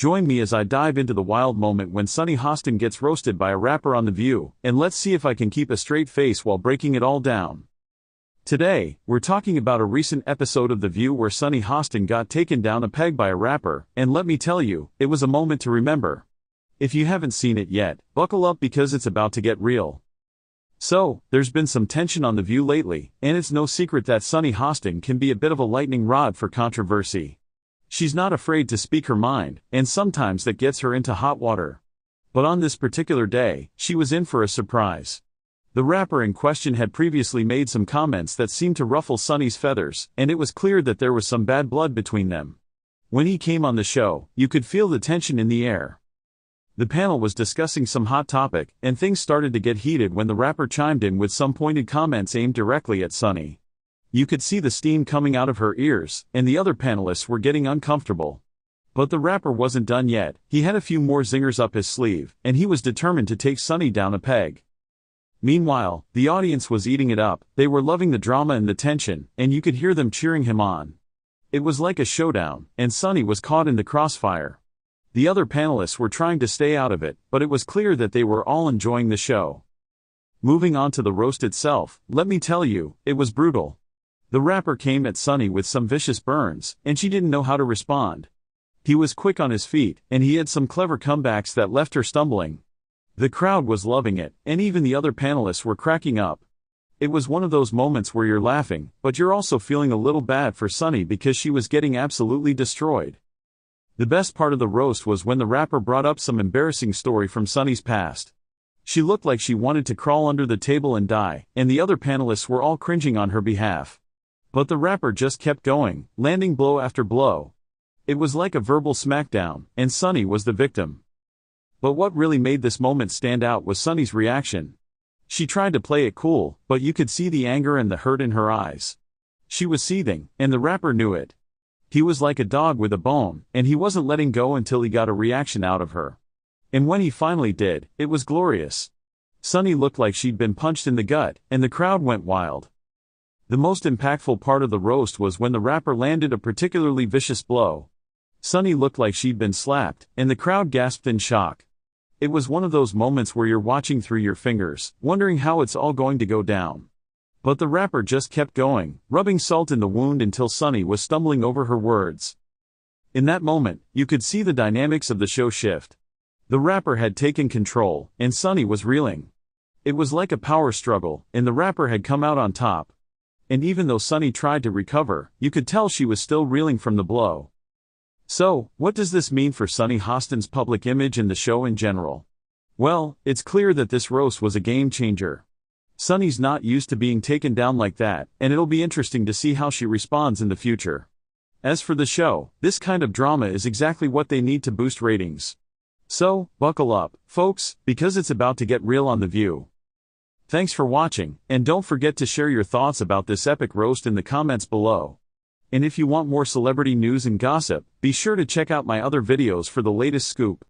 Join me as I dive into the wild moment when Sunny Hostin gets roasted by a rapper on The View, and let's see if I can keep a straight face while breaking it all down. Today, we're talking about a recent episode of The View where Sunny Hostin got taken down a peg by a rapper, and let me tell you, it was a moment to remember. If you haven't seen it yet, buckle up because it's about to get real. So, there's been some tension on The View lately, and it's no secret that Sunny Hostin can be a bit of a lightning rod for controversy. She's not afraid to speak her mind, and sometimes that gets her into hot water. But on this particular day, she was in for a surprise. The rapper in question had previously made some comments that seemed to ruffle Sunny's feathers, and it was clear that there was some bad blood between them. When he came on the show, you could feel the tension in the air. The panel was discussing some hot topic, and things started to get heated when the rapper chimed in with some pointed comments aimed directly at Sunny. You could see the steam coming out of her ears, and the other panelists were getting uncomfortable. But the rapper wasn't done yet. He had a few more zingers up his sleeve, and he was determined to take Sunny down a peg. Meanwhile, the audience was eating it up. They were loving the drama and the tension, and you could hear them cheering him on. It was like a showdown, and Sunny was caught in the crossfire. The other panelists were trying to stay out of it, but it was clear that they were all enjoying the show. Moving on to the roast itself, let me tell you, it was brutal. The rapper came at Sunny with some vicious burns, and she didn't know how to respond. He was quick on his feet, and he had some clever comebacks that left her stumbling. The crowd was loving it, and even the other panelists were cracking up. It was one of those moments where you're laughing, but you're also feeling a little bad for Sunny because she was getting absolutely destroyed. The best part of the roast was when the rapper brought up some embarrassing story from Sunny's past. She looked like she wanted to crawl under the table and die, and the other panelists were all cringing on her behalf. But the rapper just kept going, landing blow after blow. It was like a verbal smackdown, and Sunny was the victim. But what really made this moment stand out was Sunny's reaction. She tried to play it cool, but you could see the anger and the hurt in her eyes. She was seething, and the rapper knew it. He was like a dog with a bone, and he wasn't letting go until he got a reaction out of her. And when he finally did, it was glorious. Sunny looked like she'd been punched in the gut, and the crowd went wild. The most impactful part of the roast was when the rapper landed a particularly vicious blow. Sunny looked like she'd been slapped, and the crowd gasped in shock. It was one of those moments where you're watching through your fingers, wondering how it's all going to go down. But the rapper just kept going, rubbing salt in the wound until Sunny was stumbling over her words. In that moment, you could see the dynamics of the show shift. The rapper had taken control, and Sunny was reeling. It was like a power struggle, and the rapper had come out on top. And even though Sunny tried to recover, you could tell she was still reeling from the blow. So, what does this mean for Sunny Hostin's public image and the show in general? Well, it's clear that this roast was a game changer. Sunny's not used to being taken down like that, and it'll be interesting to see how she responds in the future. As for the show, this kind of drama is exactly what they need to boost ratings. So, buckle up, folks, because it's about to get real on The View. Thanks for watching, and don't forget to share your thoughts about this epic roast in the comments below. And if you want more celebrity news and gossip, be sure to check out my other videos for the latest scoop.